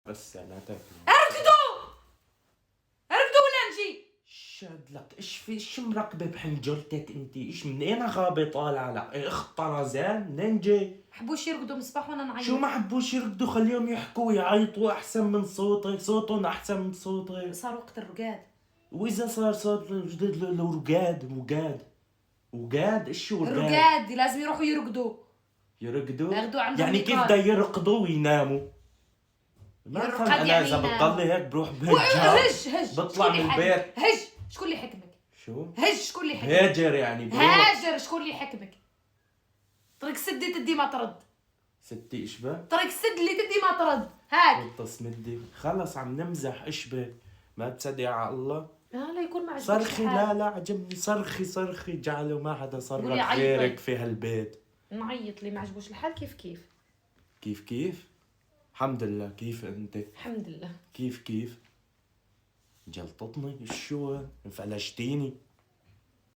بس سنتك اركضوا ولا نجي. شاد لك ايش مركبه بحنجرتك انت؟ ايش منين غابه طالعه؟ لا اخت طرزان منين جاي؟ حبوش يرقدوا مصباح وانا نعيط. شو ما حبوش يرقدوا؟ خليهم يحكوا ويعيطوا احسن من صوتك، صوتهم احسن من صوتك. صار وقت الرقاد. واذا صار صوت وقاد ايش هو الرقاد؟ الرقاد لازم يروحوا يرقدوا. يرقدوا ياخدوا عندهم يعني كيف نقاط. بده يرقدوا ويناموا؟ ما يرقد فهم انا. يعني اذا ينام. بتضلي هيك بروح بهجر، هج بطلع من البيت. هج شكون اللي حكمك؟ شو شكون اللي حكمك؟ هاجر يعني بروح. هاجر شكون اللي حكمك؟ طريق سدي تدي ما ترد. ستي اشبه طريق السد اللي تدي ما ترد. هاك قطص مدي. خلص عم نمزح اشبه، ما تصدق على الله. لا يكون ما عجبك صرخي. الحال. لا عجبني. صرخي جعله ما حدا صرخ قولي عيطي. غيرك في هالبيت. نعيط لي ما عجبوش الحال. كيف الحمد لله. كيف انت؟ الحمد لله. كيف جلطتني شو؟ فلشتيني.